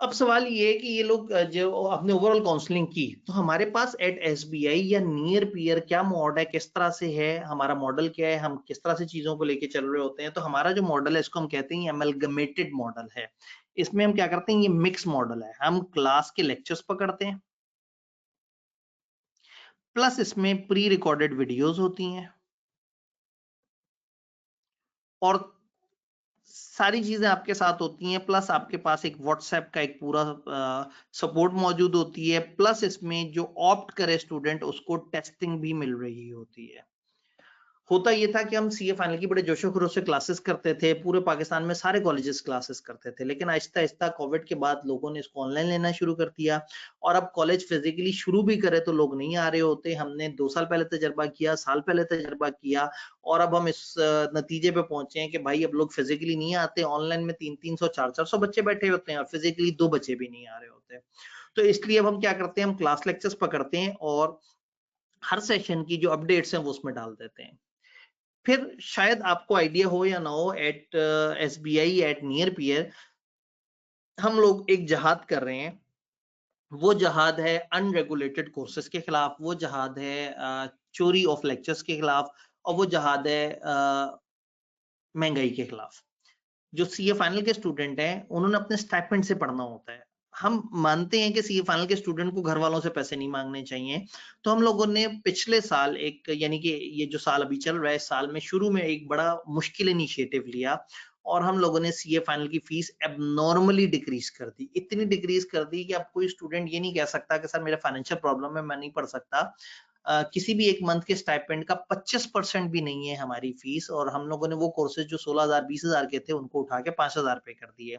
अब सवाल ये है कि ये लोग जो अपने ओवरऑल काउंसलिंग की, तो हमारे पास एट एसबीआई या नियर पीयर क्या मोड है, किस तरह से है, हमारा मॉडल क्या है, हम किस तरह से चीजों को लेके चल रहे होते हैं। तो हमारा जो मॉडल है इसको हम कहते हैं एमलगमेटेड मॉडल है। इसमें हम क्या करते हैं, ये मिक्स मॉडल है। हम क्लास के लेक्चर्स पकड़ते हैं, प्लस इसमें प्री रिकॉर्डेड वीडियोस होती हैं, और सारी चीजें आपके साथ होती हैं, प्लस आपके पास एक व्हाट्सएप का एक पूरा सपोर्ट मौजूद होती है, प्लस इसमें जो ऑप्ट करे स्टूडेंट उसको टेस्टिंग भी मिल रही होती है। होता ये था कि हम सीए फाइनल की बड़े जोशो खरोश से क्लासेस करते थे, पूरे पाकिस्तान में सारे कॉलेजेस क्लासेस करते थे, लेकिन आहिस्ता आहिस्ता कोविड के बाद लोगों ने इसको ऑनलाइन लेना शुरू कर दिया। और अब कॉलेज फिजिकली शुरू भी करे तो लोग नहीं आ रहे होते। हमने 2 साल पहले तजर्बा किया, साल पहले तजर्बा किया, और अब हम इस नतीजे पे पहुंचे हैं कि भाई अब लोग फिजिकली नहीं आते, ऑनलाइन में 300-300 400 बच्चे बैठे होते हैं और फिजिकली 2 बच्चे भी नहीं आ रहे होते। तो इसलिए अब हम क्या करते हैं, हम क्लास लेक्चर्स पकड़ते हैं और हर सेशन की जो अपडेट्स हैं वो उसमें डाल देते हैं। फिर शायद आपको आइडिया हो या ना हो, at SBI at near peer हम लोग एक जहाद कर रहे हैं। वो जहाद है अनरेगुलेटेड कोर्सेज के खिलाफ, वो जहाद है चोरी ऑफ लेक्चर्स के खिलाफ, और वो जहाद है महंगाई के खिलाफ। जो सीए फाइनल के स्टूडेंट हैं उन्होंने अपने स्टाइपेंड से पढ़ना होता है। हम मानते हैं कि सीए फाइनल के स्टूडेंट को घर वालों से पैसे नहीं मांगने चाहिए। तो हम लोगों ने पिछले साल एक, यानी कि ये जो साल अभी चल रहा है, इस साल में शुरू में एक बड़ा मुश्किल इनिशिएटिव लिया, और हम लोगों ने सीए फाइनल की फीस एबनॉर्मली डिक्रीज कर दी। इतनी डिक्रीज कर दी कि अब कोई स्टूडेंट ये नहीं कह सकता कि सर मेरा फाइनेंशियल प्रॉब्लम है, मैं नहीं पढ़ सकता। किसी भी एक मंथ के स्टाइपेंड का 25% भी नहीं है हमारी फीस, और हम लोगों ने वो कोर्सेज जो 16,000 20,000 के थे उनको उठा के 5,000 पे कर दिए।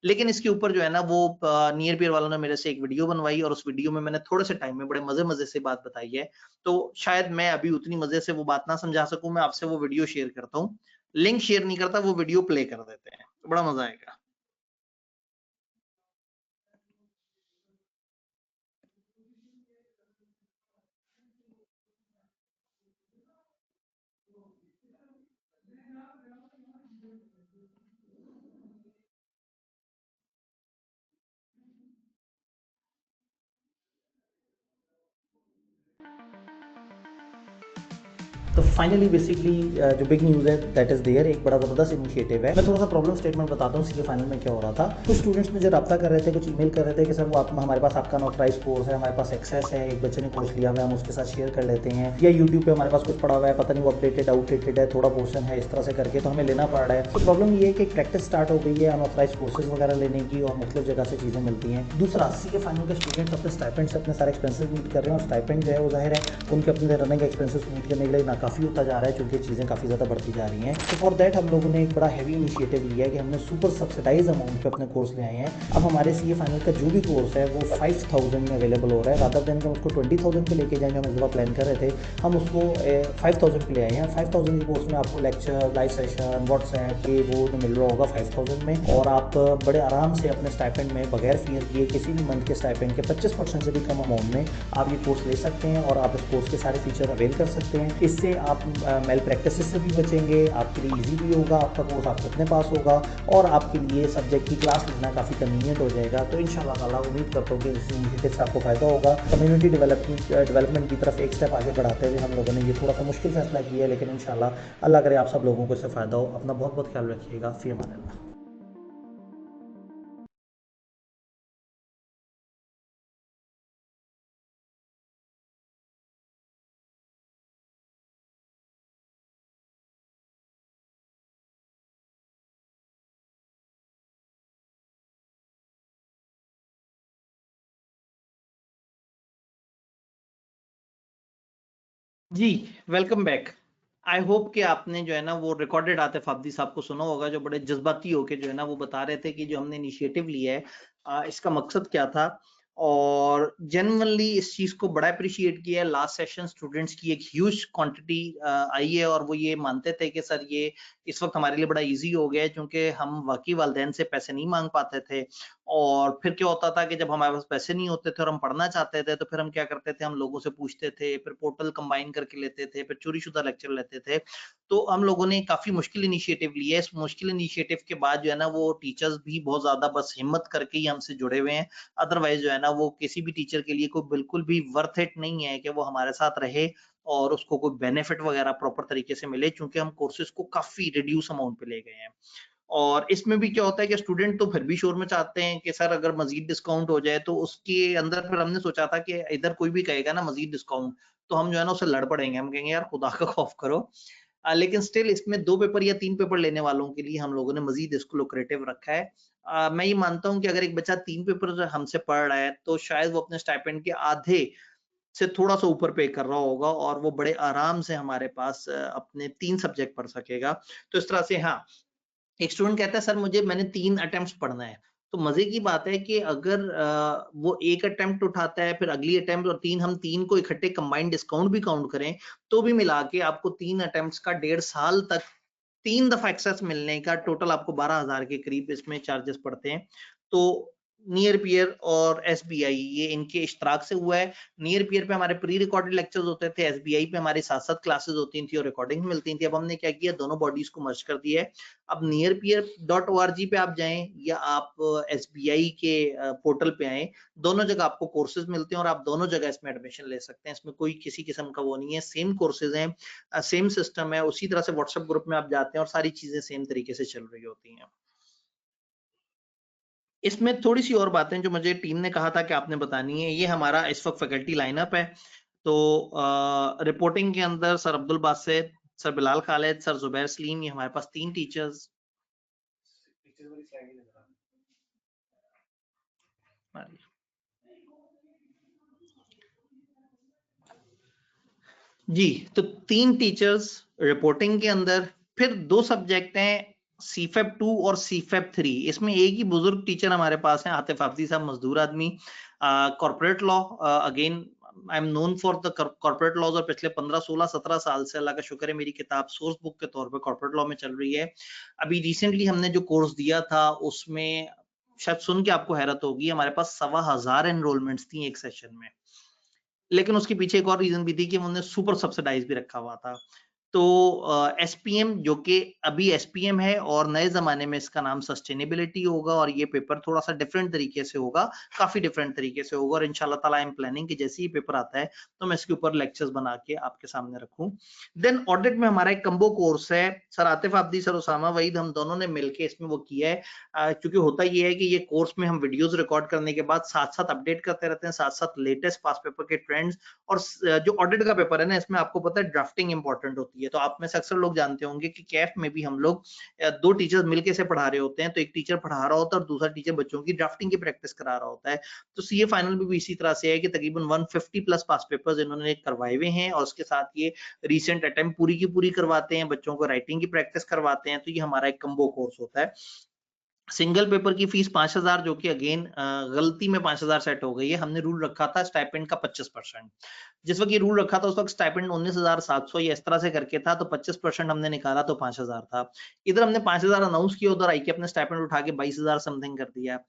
लेकिन इसके ऊपर जो है ना, वो नियर पीयर वालों ने मेरे से एक वीडियो बनवाई, और उस वीडियो में मैंने थोड़े से टाइम में बड़े मजे मजे से बात बताई है। तो शायद मैं अभी उतनी मजे से वो बात ना समझा सकूं, मैं आपसे वो वीडियो शेयर करता हूँ। लिंक शेयर नहीं करता, वो वीडियो प्ले कर देते हैं, बड़ा मजा आएगा। तो फाइनली बेसिकली जो बिग न्यूज़ है दैट इज़ देयर, एक बड़ा ज़बरदस्त इनिशिएटिव है। मैं थोड़ा सा प्रॉब्लम स्टेटमेंट बताता हूँ सीए फाइनल में क्या हो रहा था। कुछ स्टूडेंट्स मुझे रब्ता कर रहे थे, कुछ ईमेल कर रहे थे कि सर वो आप हमारे पास आपका नॉथराइज कोर्स है, हमारे पास एक्सेस है, एक बच्चे ने कोर्स लिया हुआ है, हम उसके साथ शेयर कर लेते हैं, या यूट्यूब पे हमारे पास कुछ पड़ा हुआ है, पता नहीं वो अपडेटेड आउटडेटेड है, थोड़ा पोर्शन है, इस तरह से करके तो हमें लेना पड़ रहा है। तो प्रॉब्लम ये है कि प्रैक्टिस स्टार्ट हो गई है अनऑथराइज कोर्सेज वगैरह लेने की, और मुख्तलिफ जगह से चीज़ें मिलती हैं। दूसरा, सीए फाइनल के स्टूडेंट्स अपने स्टाइपेंड से अपने सारे एक्सपेंसेस मीट कर रहे हैं, और स्टाइपेंड जो है वो जाहिर है उनके अपने रनिंग एक्सपेंसेस मीट करने के लिए नाकाफ़ी होता जा रहा है, क्योंकि चीज़ें काफ़ी ज़्यादा बढ़ती जा रही हैं। तो फॉर दैट हम लोगों ने एक बड़ा हैवी इनिशिएटिव लिया है कि हमने सुपर सब्सिडाइज अमाउंट पे अपने कोर्स ले आए हैं। अब हमारे सीए फाइनल का जो भी कोर्स है वो 5,000 में अवेलेबल हो रहा है, रादर देन हम उसको 20,000 पे लेके जाएंगे, हम इस दफ़ा प्लान कर रहे थे, हम उसको 5,000 पे ले आए हैं। 5,000 के कोर्स में आपको लेक्चर, लाइव सेशन, व्हाट्सएप, ये वो मिल रहा होगा 5,000 में, और आप बड़े आराम से अपने स्टाइपेंड में बगैर फियर किए किसी भी मंथ के स्टाइपेंड के 25% से भी कम अमाउंट में आप ये कोर्स ले सकते हैं, और आप इस कोर्स के सारे फीचर अवेल कर सकते हैं। इससे आप मेल प्रैक्टिस से भी बचेंगे, आपके लिए ईजी भी होगा, आपका कोर्स आपको अपने पास होगा, और आपके लिए सब्जेक्ट की क्लास लेना काफ़ी कन्वीनियंट हो जाएगा। तो इंशाल्लाह ताला उम्मीद करता हूँ कि इस इनिशिएटिव से आपको फ़ायदा होगा। कम्युनिटी डेवलपमेंट की तरफ एक स्टेप आगे बढ़ाते हुए हम लोगों ने ये थोड़ा सा मुश्किल फैसला किया है, लेकिन इंशाल्लाह अल्लाह करे आप सब लोगों को इससे फ़ायदा हो। अपना बहुत बहुत ख्याल रखिएगा। फ़ी अमान अल्लाह। जी, वेलकम बैक। आई होप कि आपने जो है ना वो रिकॉर्डेड आतिफ आब्दी साहब को सुना होगा, जो बड़े जज्बाती होके जो है ना वो बता रहे थे कि जो हमने इनिशिएटिव लिया है इसका मकसद क्या था, और जेन्युइनली इस चीज को बड़ा अप्रिशिएट किया है। लास्ट सेशन स्टूडेंट्स की एक ह्यूज क्वांटिटी आई है, और वो ये मानते थे कि सर ये इस वक्त हमारे लिए बड़ा इजी हो गया है, क्योंकि हम वाकई वालदैन से पैसे नहीं मांग पाते थे, और फिर क्या होता था कि जब हमारे पास पैसे नहीं होते थे और हम पढ़ना चाहते थे, तो फिर हम क्या करते थे, हम लोगों से पूछते थे, फिर पोर्टल कंबाइन करके लेते थे, फिर चोरी-शुदा लेक्चर लेते थे। तो हम लोगों ने काफ़ी मुश्किल इनिशिएटिव लिया है। इस मुश्किल इनिशिएटिव के बाद जो है ना, वो टीचर्स भी बहुत ज़्यादा बस हिम्मत करके ही हमसे जुड़े हुए हैं। अदरवाइज़ जो है ना, वो किसी भी टीचर के लिए कोई बिल्कुल भी वर्थ इट नहीं है कि वो हमारे साथ रहे और उसको कोई बेनिफिट वगैरह प्रॉपर तरीके से मिले, क्योंकि हम कोर्सेज़ को काफ़ी रिड्यूस अमाउंट पे ले गए हैं। और इसमें भी क्या होता है कि स्टूडेंट तो फिर भी शोर मचाते हैं कि सर अगर मज़ीद डिस्काउंट हो जाए, तो उसके अंदर फिर हमने सोचा था कि इधर कोई भी कहेगा ना मज़ीद डिस्काउंट, तो हम जो है ना उससे लड़ पड़ेंगे। हम कहेंगे यार खुदा का खौफ करो। लेकिन स्टिल इसमें 2 पेपर या 3 पेपर लेने वालों के लिए हम लोगों ने मज़ीद इसको लुक्रेटिव रखा है। मैं ये मानता हूँ कि अगर एक बच्चा 3 पेपर हमसे पढ़ रहा है, तो शायद वो अपने स्टाइपेंड के आधे से थोड़ा-सा ऊपर पे कर रहा होगा और वो बड़े आराम से हमारे पास अपने 3 सब्जेक्ट पढ़ सकेगा। तो इस तरह से हाँ, एक स्टूडेंट कहता है सर मैंने 3 अटेम्प्ट्स पढ़ना है। तो मज़े की बात है कि अगर वो 1 अटेम्प्ट उठाता है, फिर अगली अटेम्प्ट और 3 हम 3 को इकट्ठे कंबाइंड डिस्काउंट भी काउंट करें, तो भी मिला के आपको 3 अटेम्प्ट्स का 1.5 साल तक 3 दफ़ा एक्सेस मिलने का टोटल आपको 12,000 के करीब इसमें चार्जेस पड़ते हैं। तो नियर पीयर और एसबीआई ये इनके इश्तराक से हुआ है। नियर पीयर पे हमारे प्री रिकॉर्डेड लेक्चर्स होते थे, एसबीआई पे हमारी 7-7 क्लासेस होती थी और रिकॉर्डिंग मिलती थी। अब हमने क्या किया, दोनों बॉडीज को मर्ज कर दिया है। अब nearpeer.org पे आप जाएँ या आप एसबीआई के पोर्टल पे आएँ, दोनों जगह आपको कोर्सेज़ मिलते हैं और आप दोनों जगह इसमें एडमिशन ले सकते हैं। इसमें कोई किसी किस्म का वो नहीं है, सेम कोर्सेज़ हैं, सेम सिस्टम है, उसी तरह से व्हाट्सएप ग्रुप में आप जाते हैं और सारी चीज़ें सेम तरीके से चल रही होती हैं। इसमें थोड़ी-सी और बातें जो मुझे टीम ने कहा था कि आपने बतानी है, ये हमारा इस वक़्त फैकल्टी लाइनअप है। तो रिपोर्टिंग के अंदर sir Abdul Basit, sir Bilal Khalid, sir Zubair Salim, ये हमारे पास 3 टीचर्स। जी, तो 3 टीचर्स रिपोर्टिंग के अंदर, फिर 2 सब्जेक्ट हैं सीफेप 2 और सीफेप 3। इसमें एक ही बुजुर्ग टीचर हमारे पास हैं, आतिफ हाफिज़ साहब, मजदूर आदमी। Corporate law, again I am known for the corporate laws, और पिछले 15, 16, 17 साल से अल्लाह का शुक्र है मेरी किताब सोर्स बुक के तौर पे कॉर्पोरेट लॉ में चल रही है। अभी रिसेंटली हमने जो कोर्स दिया था उसमें शायद सुन के आपको हैरत होगी, हमारे पास 1500 एनरोलमेंट्स थी एक सेशन में। लेकिन उसके पीछे एक और रीज़न भी थी कि उन्होंने सुपर सब्सिडाइज़ भी रखा हुआ था। तो एसपीएम जो कि अभी एसपीएम है और नए ज़माने में इसका नाम सस्टेनेबिलिटी होगा और ये पेपर थोड़ा-सा डिफरेंट तरीके से होगा, काफ़ी डिफरेंट तरीके से होगा और इंशाअल्लाह ताला आई एम प्लानिंग कि जैसे ही पेपर आता है, तो मैं इसके ऊपर लेक्चर्स बना के आपके सामने रखूँ। देन ऑडिट में हमारा एक कम्बो कोर्स है, सर आतिफ आब्दी, सर उसामा वहीद, हम दोनों ने मिलके इसमें वो किया है। क्योंकि होता ये है कि ये कोर्स में हम वीडियोज़ रिकॉर्ड करने के बाद साथ-साथ अपडेट करते रहते हैं, साथ-साथ लेटेस्ट पास्ट पेपर के ट्रेंड्स और जो ऑडिट का पेपर है ना, इसमें आपको पता है ड्राफ्टिंग इंपॉर्टेंट होती है। तो आप में से अक्सर लोग जानते होंगे कि कैफ में भी हम लोग 2 टीचर्स मिलके इसे पढ़ा रहे होते हैं। तो एक टीचर पढ़ा रहा होता है और दूसरा टीचर बच्चों की ड्राफ्टिंग की प्रैक्टिस करा रहा होता है। तो सीए फाइनल में भी इसी तरह से है कि तकरीबन 150 प्लस पास्ट पेपर्स इन्होंने करवाए हुए हैं और उसके साथ ये रीसेंट अटेम्प्ट पूरी की पूरी करवाते हैं, बच्चों को राइटिंग की प्रैक्टिस करवाते हैं। तो ये हमारा एक कम्बो कोर्स होता है। सिंगल पेपर की फीस 5,000, जो कि अगेन गलती में 5,000 सेट हो गई है। हमने रूल रखा था स्टाइपेंड का 25%। जिस वक़्त ये रूल रखा था उस वक़्त स्टाइपेंड 19,700 या इस तरह से करके था, तो 25% हमने निकाला तो 5,000 था। इधर हमने 5,000 अनाउंस किया, उधर आईके अपने स्टाइपेंड उठा के 22,000 समथिंग कर दिया।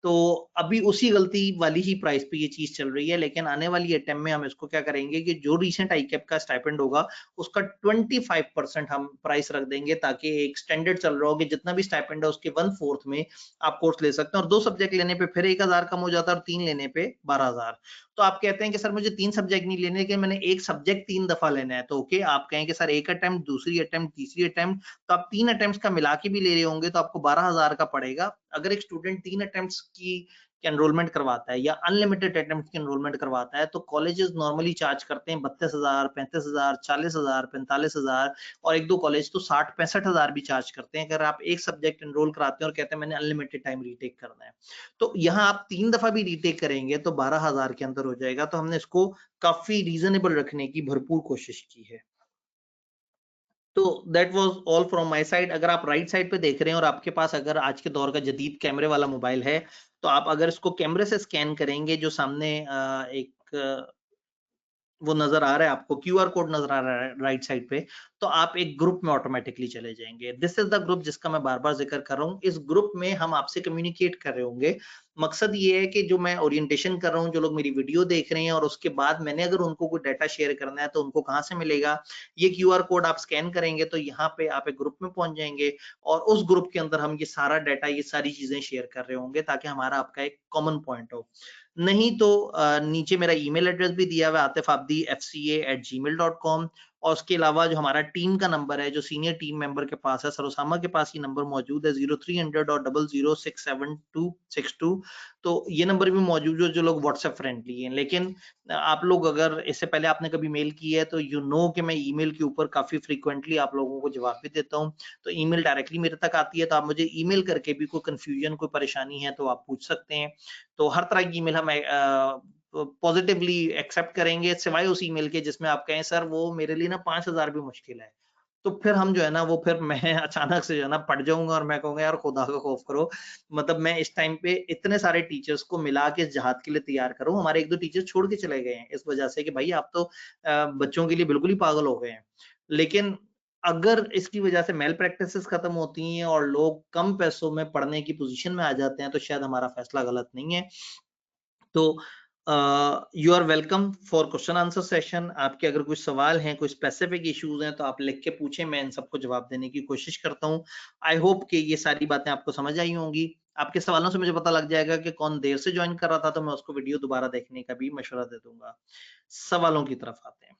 तो अभी उसी गलती वाली ही प्राइस पे ये चीज़ चल रही है, लेकिन आने वाली अटेम्प्ट में हम इसको क्या करेंगे कि जो रिसेंट आईकेप का स्टाइपेंड होगा, उसका 25% हम प्राइस रख देंगे, ताकि एक स्टैंडर्ड चल रहा हो कि जितना भी स्टाइपेंड है उसके 1/4 में आप कोर्स ले सकते हैं और 2 सब्जेक्ट लेने पे फिर 1,000 कम हो जाता है और 3 लेने पे 12,000। तो आप कहते हैं कि सर मुझे 3 सब्जेक्ट नहीं लेने, लेकिन मैंने एक सब्जेक्ट 3 दफा लेना है, तो ओके, आप कहें कि सर एक अटेम्प्ट, दूसरी अटेम्प्ट, तीसरी अटेम्प्ट, तो आप 3 अटेम्प्ट्स का मिला के भी ले रहे होंगे तो आपको 12,000 का पड़ेगा। अगर एक स्टूडेंट 3 अटेम्प्ट्स की एनरोलमेंट करवाता है या अनलिमिटेड अटेम्प्ट की एनरोलमेंट करवाता है, तो कॉलेजेस नॉर्मली चार्ज करते हैं 32,000, 35,000, 40,000, 45,000 और 1-2 कॉलेज तो 60-65,000 भी चार्ज करते हैं अगर आप एक सब्जेक्ट एनरोल कराते हैं और कहते हैं मैंने अनलिमिटेड टाइम रीटेक करना है। तो यहाँ आप 3 दफा भी रीटेक करेंगे तो 12,000 के अंदर हो जाएगा। तो हमने इसको काफी रीजनेबल रखने की भरपूर कोशिश की है। तो that was all from my side. अगर आप राइट साइड पे देख रहे हैं और आपके पास अगर आज के दौर का जदीद कैमरे वाला मोबाइल है, तो आप अगर इसको कैमरे से स्कैन करेंगे, जो सामने एक वो नज़र आ रहा है आपको, क्यूआर कोड नज़र आ रहा है राइट साइड पे, तो आप एक ग्रुप में ऑटोमेटिकली चले जाएंगे। दिस इज द ग्रुप जिसका मैं बार बार जिक्र कर रहा हूँ। इस ग्रुप में हम आपसे कम्युनिकेट कर रहे होंगे। मकसद ये है कि जो मैं ओरिएंटेशन कर रहा हूँ, जो लोग मेरी वीडियो देख रहे हैं और उसके बाद मैंने अगर उनको कोई डाटा शेयर करना है तो उनको कहाँ से मिलेगा, ये QR कोड आप स्कैन करेंगे तो यहाँ पे आप एक ग्रुप में पहुंच जाएंगे और उस ग्रुप के अंदर हम ये सारा डाटा, ये सारी चीजें शेयर कर रहे होंगे ताकि हमारा आपका एक कॉमन पॉइंट हो। नहीं तो नीचे मेरा ईमेल एड्रेस भी दिया हुआ है atifabdi@gmail.com, और उसके अलावा जो हमारा टीम का नंबर है, जो सीनियर टीम मेंबर के पास है, सर उसामा के पास ये नंबर मौजूद है 0300 और 00067262। तो ये नंबर भी मौजूद है जो लोग व्हाट्सएप फ्रेंडली हैं। लेकिन आप लोग अगर इससे पहले आपने कभी मेल किया है तो यू नो कि मैं ईमेल के ऊपर काफी फ्रीक्वेंटली आप लोगों को जवाब भी देता हूँ। तो ईमेल डायरेक्टली मेरे तक आती है, तो आप मुझे ईमेल करके भी कोई कंफ्यूजन, कोई परेशानी है तो आप पूछ सकते हैं। तो हर तरह की ईमेल हम पॉजिटिवली एक्सेप्ट करेंगे, सिवाय उस ईमेल के जिसमें आप कहें सर वो मेरे लिए ना 5000 भी मुश्किल है। तो फिर हम जो है ना, वो फिर मैं अचानक से जो है ना पट जाऊंगा और मैं कहूंगा यार खुदा का खौफ करो। मतलब मैं इस टाइम पे इतने सारे टीचर्स को मिला के इस जहाद के लिए तैयार करूं, हमारे एक दो टीचर छोड़ के चले गए हैं इस वजह से कि भाई आप तो बच्चों के लिए बिल्कुल ही पागल हो गए हैं। लेकिन अगर इसकी वजह से मेल प्रैक्टिसेस खत्म होती हैं और लोग कम पैसों में पढ़ने की पोजीशन में आ जाते हैं तो शायद हमारा फैसला गलत नहीं है। तो you are welcome for question answer session. आपके अगर कोई सवाल हैं, कोई स्पेसिफिक इश्यूज हैं तो आप लिख के पूछें, मैं इन सबको जवाब देने की कोशिश करता हूं। आई होप कि ये सारी बातें आपको समझ आई होंगी। आपके सवालों से मुझे पता लग जाएगा कि कौन देर से ज्वाइन कर रहा था, तो मैं उसको वीडियो दोबारा देखने का भी मशवरा दे दूंगा। सवालों की तरफ आते हैं।